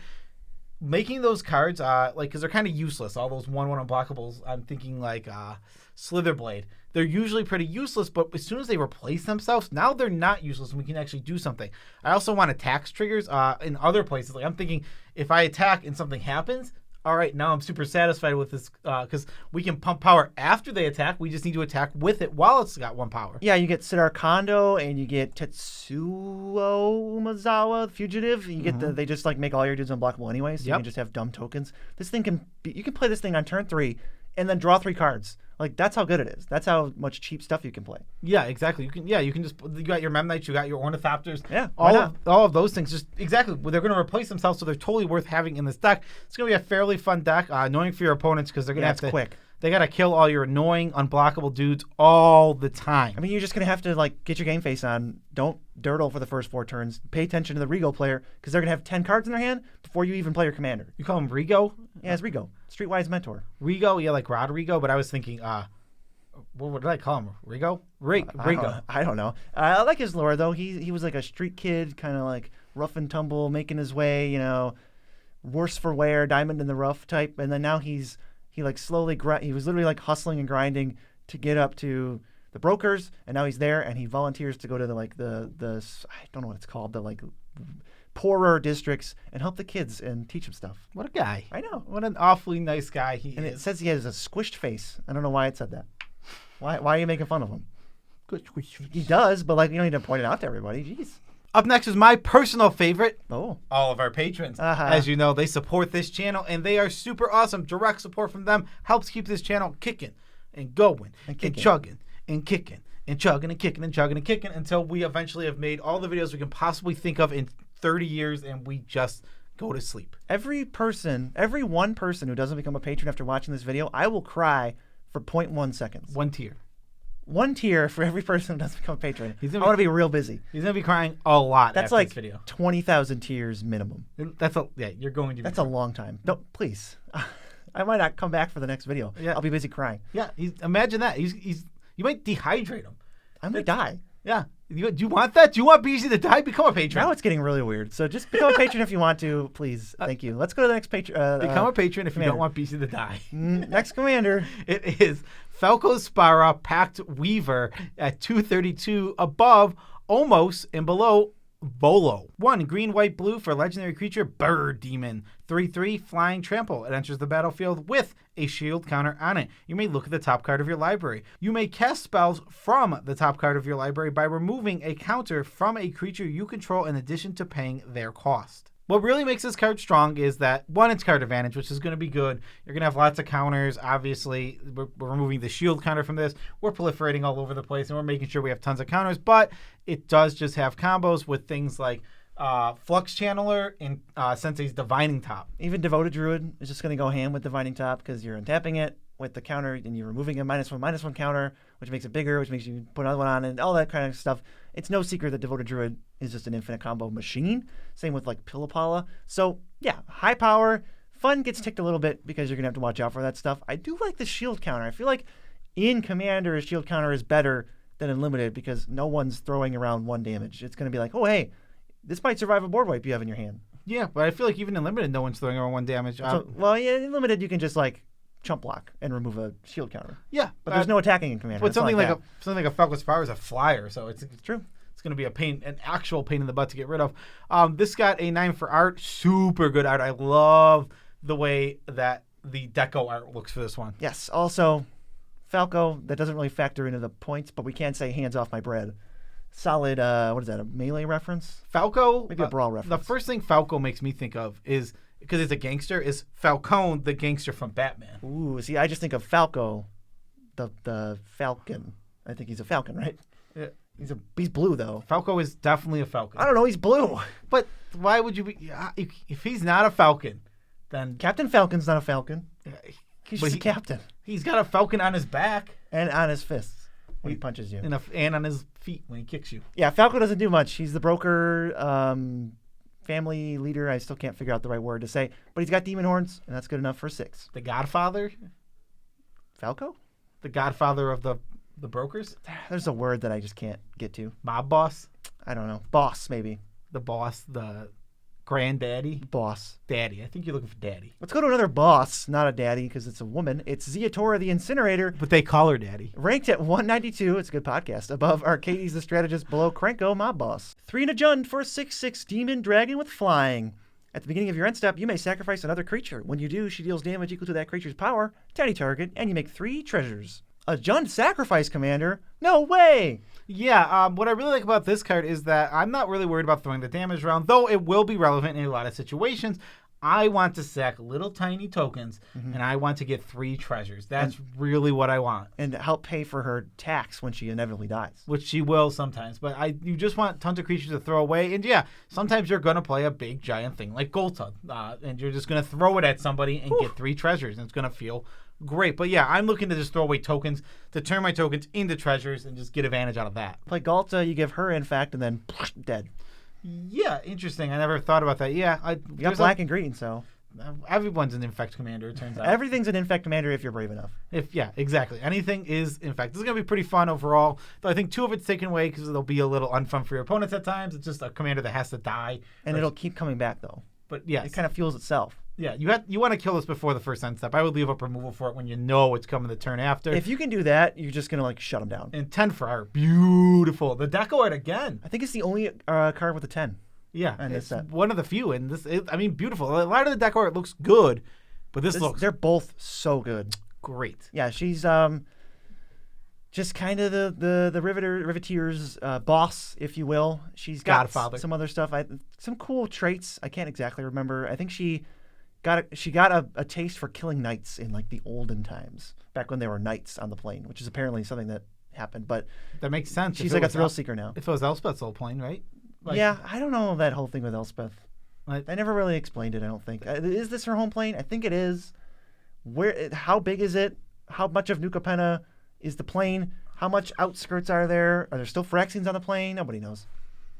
Making those cards, because they're kind of useless. All those 1/1 unblockables, I'm thinking Slitherblade. They're usually pretty useless, but as soon as they replace themselves, now they're not useless and we can actually do something. I also want attacks triggers in other places. I'm thinking if I attack and something happens, all right, now I'm super satisfied with this because we can pump power after they attack. We just need to attack with it while it's got 1 power. Yeah, you get Sidar Kondo and you get Tetsuo Umazawa, Fugitive. You get they just like make all your dudes unblockable anyway, so you can just have dumb tokens. This thing you can play this thing on turn 3 and then draw 3 cards. Like, that's how good it is. That's how much cheap stuff you can play. Yeah, exactly. You can just, you got your Memnites, you got your Ornithopters. Yeah, all of those things. Just exactly. They're going to replace themselves, so they're totally worth having in this deck. It's going to be a fairly fun deck. Annoying for your opponents because they're going to have to. Quick. They got to kill all your annoying, unblockable dudes all the time. I mean, you're just going to have to, like, get your game face on. Don't dirtle for the first 4 turns. Pay attention to the Rigo player because they're going to have 10 cards in their hand before you even play your commander. You call him Rigo? Yeah, it's Rigo. Streetwise Mentor. Rigo? Yeah, like Rodrigo, but I was thinking, what did I call him? Rigo? Rigo. I don't know. I like his lore, though. He was like a street kid, kind of like rough and tumble, making his way, worse for wear, diamond in the rough type. And then now he like slowly, he was literally like hustling and grinding to get up to the brokers. And now he's there and he volunteers to go to the I don't know what it's called, the like poorer districts and help the kids and teach them stuff. What a guy. I know. What an awfully nice guy he is. And it says he has a squished face. I don't know why it said that. Why are you making fun of him? Good squished face. He does, but like you don't need to point it out to everybody. Jeez. Up next is my personal favorite. Oh. All of our patrons. As you know, they support this channel, and they are super awesome. Direct support from them helps keep this channel kicking and going and chugging and kicking and chugging and kicking and chugging and kicking until we eventually have made all the videos we can possibly think of in 30 years, and we just go to sleep. Every one person who doesn't become a patron after watching this video, I will cry for 0.1 seconds. 1 tear. 1 tier for every person who doesn't become a patron. I want to be real busy. He's going to be crying a lot That's after like this video. 20,000 tiers minimum. You're going to be That's a long time. No, please. I might not come back for the next video. Yeah. I'll be busy crying. Yeah, imagine that. You might dehydrate him. I might die. Yeah. Do you want that? Do you want BZ to die? Become a patron. Now it's getting really weird. So just become a patron if you want to, please. Thank you. Let's go to the next patron. Become a patron if you don't want BZ to die. Next commander. It is Falco Spara Pact Weaver at 232 above, almost, and below Volo. 1 green, white, blue for legendary creature Bird Demon. 3/3 flying trample. It enters the battlefield with a shield counter on it. You may look at the top card of your library. You may cast spells from the top card of your library by removing a counter from a creature you control in addition to paying their cost. What really makes this card strong is that, 1, it's card advantage, which is going to be good. You're going to have lots of counters. Obviously, we're removing the shield counter from this. We're proliferating all over the place, and we're making sure we have tons of counters. But it does just have combos with things like Flux Channeler and Sensei's Divining Top. Even Devoted Druid is just going to go ham with Divining Top because you're untapping it with the counter and you're removing a -1/-1 counter, which makes it bigger, which makes you put another one on, and all that kind of stuff. It's no secret that Devoted Druid is just an infinite combo machine. Same with like Pillapala. So yeah, high power. Fun gets ticked a little bit because you're going to have to watch out for that stuff. I do like the shield counter. I feel like in Commander, a shield counter is better than in Limited because no one's throwing around 1 damage. It's going to be like, oh, hey, this might survive a board wipe you have in your hand. Yeah, but I feel like even in Limited, no one's throwing around 1 damage. Well, yeah, in Limited, you can just like chump block and remove a shield counter. Yeah. But there's no attacking in Commander. But something like a Falco Spire is a flyer, so it's true. It's going to be an actual pain in the butt to get rid of. This got a 9 for art. Super good art. I love the way that the deco art looks for this one. Yes. Also, Falco, that doesn't really factor into the points, but we can say hands off my bread. Solid, what is that, a melee reference? Falco? Maybe a brawl reference. The first thing Falco makes me think of is, because it's a gangster, is Falcone, the gangster from Batman. Ooh, see, I just think of Falco, the Falcon. I think he's a Falcon, right? Yeah. He's blue, though. Falco is definitely a Falcon. I don't know, he's blue. But why would you be... If he's not a Falcon, then... Captain Falcon's not a Falcon. He's just a captain. He's got a Falcon on his back. And on his fists when he punches you. And on his feet when he kicks you. Yeah, Falco doesn't do much. He's the broker, family leader. I still can't figure out the right word to say. But he's got demon horns, and that's good enough for 6. The Godfather? Falco? The Godfather of the brokers? There's a word that I just can't get to. Mob boss? I don't know. Boss, maybe. The boss, the granddaddy? Boss. Daddy. I think you're looking for daddy. Let's go to another boss, not a daddy because it's a woman. It's Zatorah the Incinerator. But they call her daddy. Ranked at 192. It's a good podcast. Above Arcades the Strategist, below Krenko, Mob Boss. 3 and a Jund for a 6/6 Demon Dragon with Flying. At the beginning of your end step, you may sacrifice another creature. When you do, she deals damage equal to that creature's power to any target, and you make 3 treasures. A Jund sacrifice commander? No way! Yeah, what I really like about this card is that I'm not really worried about throwing the damage around, though it will be relevant in a lot of situations. I want to sack little tiny tokens, and I want to get 3 treasures. That's really what I want. And help pay for her tax when she inevitably dies. Which she will sometimes. But you just want tons of creatures to throw away. And yeah, sometimes you're going to play a big giant thing like Golta. And you're just going to throw it at somebody and get 3 treasures. And it's going to feel great. But yeah, I'm looking to just throw away tokens, to turn my tokens into treasures and just get advantage out of that. Play Galta, you give her Infect, and then dead. Yeah, interesting. I never thought about that. Yeah, you got black and green, so everyone's an Infect commander. It turns out everything's an Infect commander if you're brave enough. Yeah, exactly. Anything is Infect. This is gonna be pretty fun overall. Though I think 2 of it's taken away because it'll be a little unfun for your opponents at times. It's just a commander that has to die, and it'll keep coming back though. But yeah, it kind of fuels itself. Yeah, you want to kill this before the first end step. I would leave up removal for it when you know it's coming the turn after. If you can do that, you're just gonna shut them down. And 10 for art, beautiful. The deco art again. I think it's the only card with a 10. Yeah, and it's one of the few. And beautiful. A lot of the deco art looks good, but this looks. They're both so good. Great. Yeah, she's just kind of the Riveteer's boss, if you will. She's got Godfather. Some other stuff. Some cool traits. I can't exactly remember. I think she got a taste for killing knights in like the olden times, back when there were knights on the plane, which is apparently something that happened. But that makes sense. She's like a thrill seeker now. If it was Elspeth's old plane, right? Yeah, I don't know that whole thing with Elspeth. I never really explained it, I don't think. Is this her home plane? I think it is. How big is it? How much of New Capenna is the plane? How much outskirts are there? Are there still Phyrexians on the plane? Nobody knows.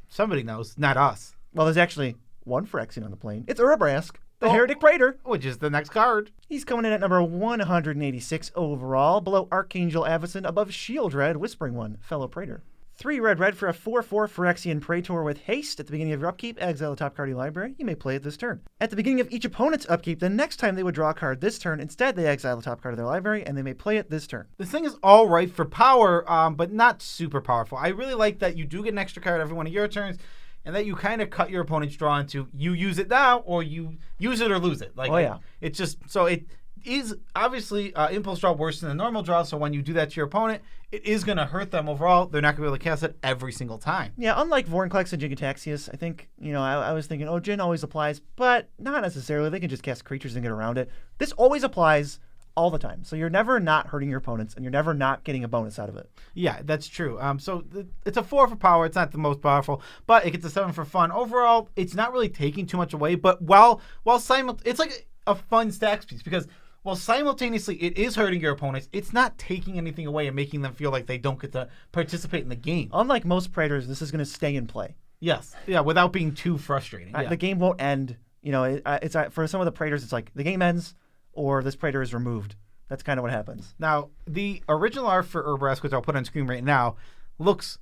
Somebody knows, not us. Well, there's actually one Phyrexian on the plane. It's Urabrask, the Heretic Praetor. Which is the next card. He's coming in at number 186 overall, below Archangel Avacyn, above Shieldred, Whispering One, fellow Praetor. 3 red for a 4/4 Phyrexian Praetor with haste. At the beginning of your upkeep, exile the top card of your library. You may play it this turn. At the beginning of each opponent's upkeep, the next time they would draw a card this turn, instead they exile the top card of their library, and they may play it this turn. This thing is all right for power, but not super powerful. I really like that you do get an extra card every one of your turns, and that you kind of cut your opponent's draw into you use it now, or you use it or lose it. It's just so it is obviously impulse draw worse than a normal draw, so when you do that to your opponent, it is going to hurt them overall. They're not going to be able to cast it every single time. Yeah, unlike Vorinclex and Jigataxius, I think, I was thinking, Jin always applies, but not necessarily. They can just cast creatures and get around it. This always applies all the time, so you're never not hurting your opponents, and you're never not getting a bonus out of it. Yeah, that's true. It's a 4 for power. It's not the most powerful, but it gets a 7 for fun. Overall, it's not really taking too much away, but it's like a fun stacks piece, because while simultaneously it is hurting your opponents, it's not taking anything away and making them feel like they don't get to participate in the game. Unlike most Praetors, this is going to stay in play. Yes. Yeah, without being too frustrating. The game won't end. It's for some of the Praetors, it's like the game ends or this Praetor is removed. That's kind of what happens. Now, the original art for Urabrask, which I'll put on screen right now, looks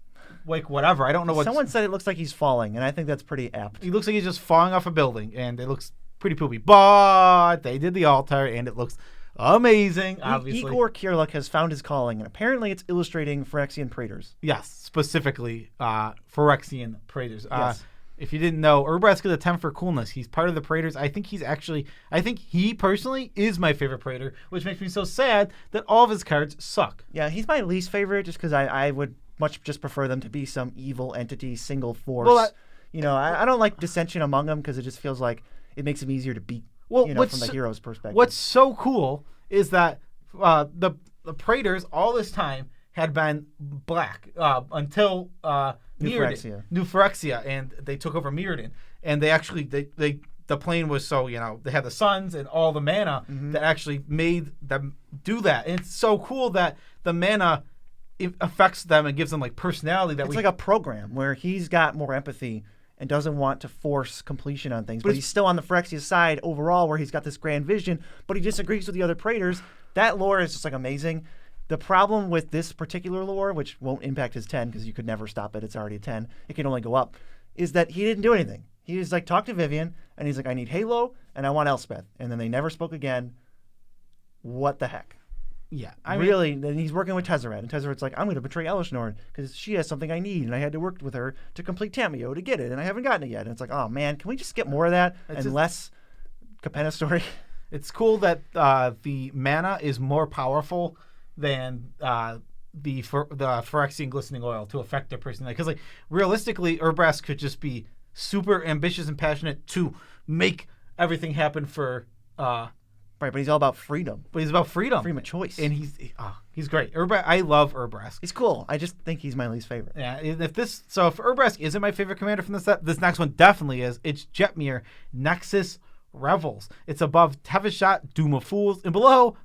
like whatever. I don't know what. Someone said it looks like he's falling, and I think that's pretty apt. He looks like he's just falling off a building, and it looks pretty poopy, but they did the altar and it looks amazing. Obviously, Igor Kirluk has found his calling, and apparently it's illustrating Phyrexian Praetors. Yes, specifically Phyrexian Praetors. Yes. If you didn't know, Urabrask is a 10 for coolness. He's part of the Praetors. I think he personally is my favorite Praetor, which makes me so sad that all of his cards suck. Yeah, he's my least favorite just because I would much just prefer them to be some evil entity, single force. Well, I don't like dissension among them because it just feels like it makes them easier to beat, from the hero's perspective. What's so cool is that the Praetors all this time had been black until New Phyrexia, and they took over Mirrodin, and they actually the plane was so they had the suns and all the mana that actually made them do that. And it's so cool that the mana affects them and gives them like personality. It's like a program where he's got more empathy and doesn't want to force completion on things. But he's still on the Phyrexia's side overall, where he's got this grand vision, but he disagrees with the other Praetors. That lore is just like amazing. The problem with this particular lore, which won't impact his 10 because you could never stop it, it's already a 10, it can only go up, is that he didn't do anything. He was like, talk to Vivian, and he's like, I need Halo, and I want Elspeth. And then they never spoke again. What the heck? Yeah. Really, and he's working with Tezzeret, and Tezzeret's like, I'm going to betray Elishnorn because she has something I need, and I had to work with her to complete Tameo to get it, and I haven't gotten it yet. And it's like, oh man, can we just get more of that and less Capenna story? It's cool that the mana is more powerful than the Phyrexian glistening oil to affect their personality. Because like realistically, Urbrask could just be super ambitious and passionate to make everything happen for. Right, but he's all about freedom. Freedom of choice. And he's great. I love Urbrask. He's cool. I just think he's my least favorite. Yeah, if Urbrask isn't my favorite commander from the set, this next one definitely is. It's Jetmir, Nexus Revels. It's above Tevishat, Doom of Fools, and below,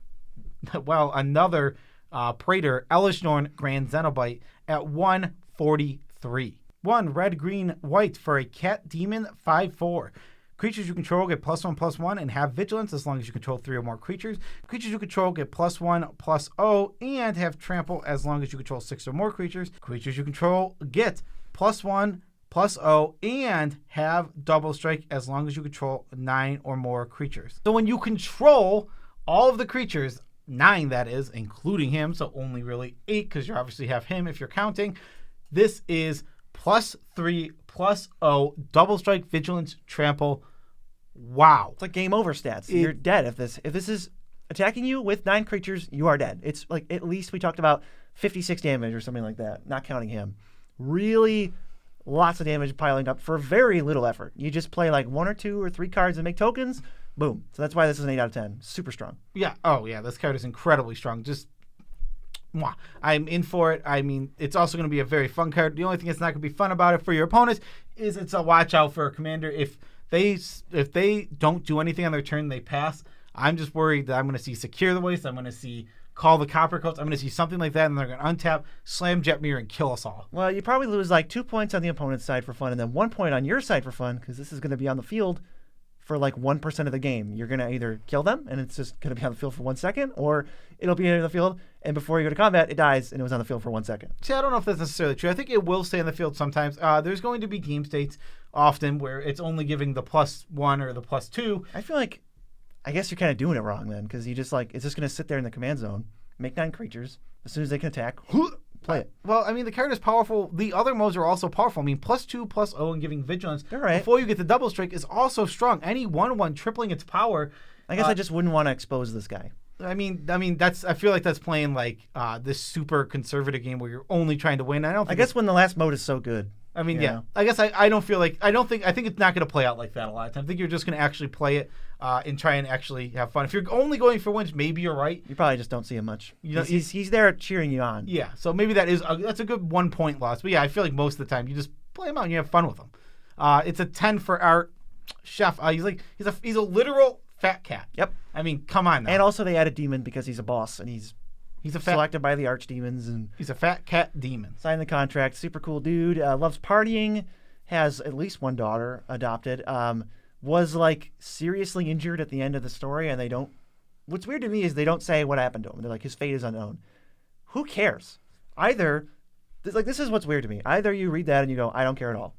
well, another Praetor, Elishnorn, Grand Zenobite at 143. 1 red, green, white for a cat demon 5/4. Creatures you control get +1/+1 and have vigilance as long as you control 3 or more creatures. Creatures you control get +1/+0 and have trample as long as you control 6 or more creatures. Creatures you control get +1/+0 and have double strike as long as you control 9 or more creatures. So when you control all of the creatures, 9 that is, including him, so only really 8 because you obviously have him if you're counting, this is +3/+0, double strike, vigilance, trample. Wow. It's like game over stats. You're dead if this is attacking you with 9 creatures, you are dead. It's like at least we talked about 56 damage or something like that, not counting him. Really lots of damage piling up for very little effort. You just play like 1 or 2 or 3 cards and make tokens, boom. So that's why this is an 8 out of 10. Super strong. Yeah. Oh yeah, this card is incredibly strong. Just I'm in for it. I mean, it's also going to be a very fun card. The only thing that's not going to be fun about it for your opponents is it's a watch out for a commander. If they don't do anything on their turn, they pass. I'm just worried that I'm going to see Secure the Waste. I'm going to see Call the Copper Coats. I'm going to see something like that, and they're going to untap, slam Jetmir, and kill us all. Well, you probably lose like 2 points on the opponent's side for fun, and then 1 point on your side for fun, because this is going to be on the field for like 1% of the game. You're going to either kill them, and it's just going to be on the field for 1 second, or it'll be in the field, and before you go to combat, it dies, and it was on the field for 1 second. See, I don't know if that's necessarily true. I think it will stay on the field sometimes. There's going to be game states often where it's only giving the +1 or the +2. I feel like, I guess you're kind of doing it wrong then, because you just like, it's just going to sit there in the command zone, make 9 creatures, as soon as they can attack, play it. Well, I mean, the card is powerful. The other modes are also powerful. I mean, +2/+0 and giving vigilance right. before you get the double strike is also strong. Any 1/1 tripling its power. I guess I just wouldn't want to expose this guy. I mean, I feel like that's playing like this super conservative game where you're only trying to win. I guess when the last mode is so good. I mean, yeah. I guess I don't feel like I think it's not going to play out like that a lot of times. I think you're just going to actually play it and try and actually have fun. If you're only going for wins, maybe you're right. You probably just don't see him much. You know, he's there cheering you on. Yeah, so maybe that's a good 1 point loss. But yeah, I feel like most of the time you just play him out and you have fun with him. It's a 10 for our chef. He's a literal fat cat. Yep. I mean, come on now. And also they added demon because he's a boss and he's selected by the archdemons, and he's a fat cat demon. Signed the contract. Super cool dude. Loves partying. Has at least 1 daughter adopted. Was like seriously injured at the end of the story, and they don't. What's weird to me is they don't say what happened to him. They're like, his fate is unknown. Who cares? Either, this is what's weird to me. Either you read that and you go, I don't care at all,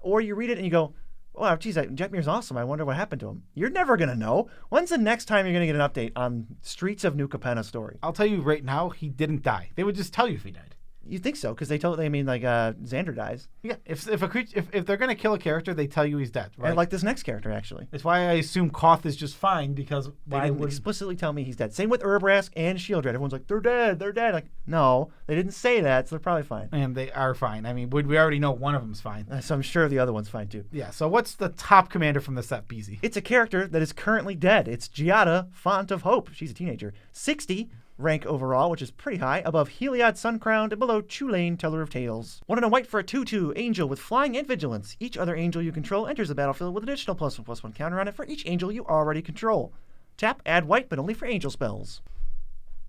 or you read it and you go, wow, geez, Jetmir's awesome. I wonder what happened to him. You're never going to know. When's the next time you're going to get an update on Streets of New Capenna story? I'll tell you right now, he didn't die. They would just tell you if he died. You think so? Because Zander dies. Yeah, if they're gonna kill a character, they tell you he's dead. Right? I like this next character actually. It's why I assume Koth is just fine because they didn't explicitly tell me he's dead. Same with Urbrask and Shieldred. Everyone's like, they're dead. Like, no, they didn't say that, so they're probably fine. And they are fine. I mean, we already know one of them's fine. So I'm sure the other one's fine too. Yeah. So what's the top commander from the set, BZ? It's a character that is currently dead. It's Giada, Font of Hope. She's a teenager. 60. Rank overall, which is pretty high, above Heliod Suncrowned and below Chulane Teller of Tales. 1 and a white for a 2/2 angel with flying and vigilance. Each other angel you control enters the battlefield with additional +1/+1 counter on it for each angel you already control. Tap, add white, but only for angel spells.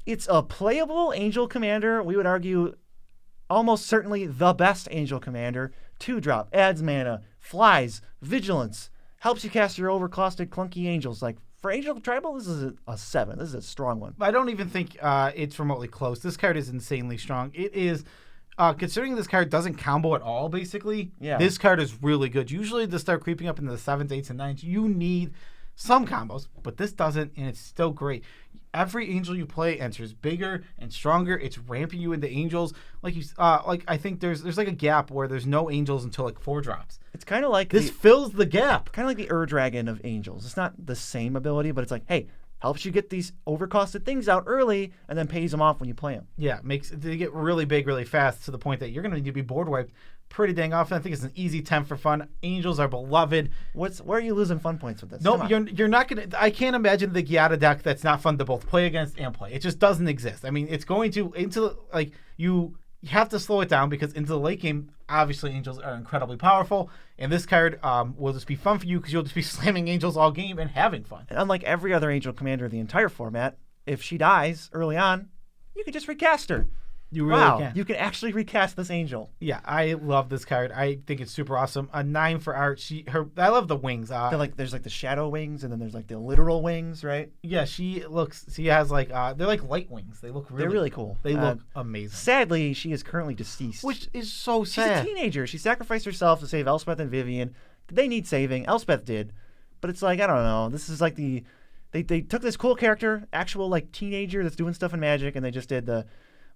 It's a playable angel commander. We would argue almost certainly the best angel commander. 2-drop, adds mana, flies, vigilance, helps you cast your overcosted clunky angels. Like, for Angel Tribal, this is a 7. This is a strong one. I don't even think it's remotely close. This card is insanely strong. It is, considering this card doesn't combo at all, basically, this card is really good. Usually to start creeping up into the 7s, 8s, and 9s, you need some combos, but this doesn't, and it's still great. Every angel you play enters bigger and stronger. It's ramping you into angels. I think there's like a gap where there's no angels until like 4 drops. It's kind of like this fills the gap. Kind of like the Dragon of angels. It's not the same ability, but it's like, hey, helps you get these overcosted things out early and then pays them off when you play them. Yeah, they get really big really fast to the point that you're going to need to be board wiped pretty dang often. I think it's an easy 10 for fun. Angels are beloved. Where are you losing fun points with this? No, you're not going to. I can't imagine the Giada deck that's not fun to both play against and play. It just doesn't exist. I mean, it's going to, you have to slow it down because into the late game, obviously angels are incredibly powerful, and this card will just be fun for you because you'll just be slamming angels all game and having fun. And unlike every other angel commander in the entire format, if she dies early on, you can just recast her. You really can. You can actually recast this angel. Yeah, I love this card. I think it's super awesome. A 9 for art. I love the wings. There's like the shadow wings, and then there's like the literal wings, right? Yeah, she has like they're like light wings. They're really cool. They look amazing. Sadly, she is currently deceased, which is so sad. She's a teenager. She sacrificed herself to save Elspeth and Vivian. They need saving. Elspeth did, but it's like, I don't know. This is like they took this cool character, actual like teenager that's doing stuff in Magic, and they just did the.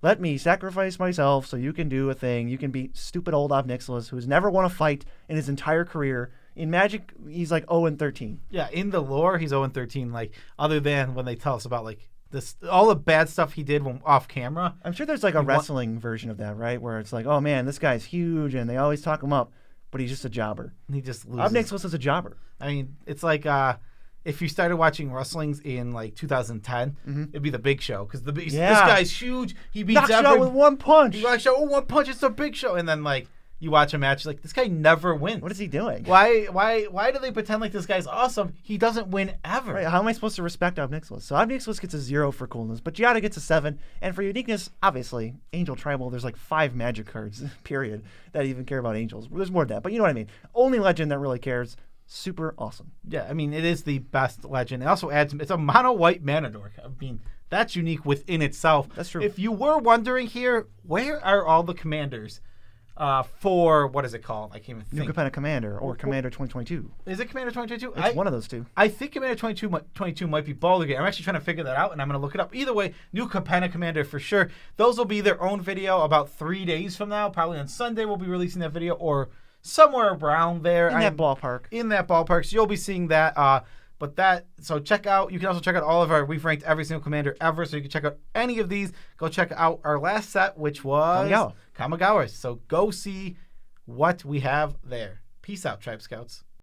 Let me sacrifice myself so you can do a thing. You can beat stupid old Obnixilis, who's never won a fight in his entire career. In Magic, he's like 0-13. Yeah, in the lore, he's 0-13. Like, other than when they tell us about like this, all the bad stuff he did when off camera. I'm sure there's like a wrestling version of that, right? Where it's like, oh man, this guy's huge, and they always talk him up, but he's just a jobber. He just loses. Obnixilis is a jobber. I mean, it's like if you started watching wrestlings in like 2010, it'd be the Big Show because this guy's huge. He beats knocks you out with one punch. He knocks you out with one punch. It's the Big Show, and then like you watch a match, like this guy never wins. What is he doing? Why do they pretend like this guy's awesome? He doesn't win ever. Right, how am I supposed to respect Obnixilis? So Obnixilis gets a 0 for coolness, but Giada gets a 7, and for uniqueness, obviously, Angel Tribal. There's like 5 Magic cards, period, that even care about angels. There's more than that, but you know what I mean. Only Legend that really cares. Super awesome. Yeah, I mean, it is the best Legend. It also adds, it's a mono white mana dork. I mean, that's unique within itself. That's true. If you were wondering here, where are all the commanders for, what is it called? I can't even think. New Capenna Commander or Commander 2022. Is it Commander 2022? It's one of those two. I think Commander 2022 might be Baldur's Gate. I'm actually trying to figure that out, and I'm going to look it up. Either way, New Capenna Commander for sure. Those will be their own video about 3 days from now. Probably on Sunday we'll be releasing that video, or somewhere around there. In that ballpark. So you'll be seeing that. So check out, you can also check out all of our, we've ranked every single commander ever, so you can check out any of these. Go check out our last set, which was Kamigawa. So go see what we have there. Peace out, Tribe Scouts.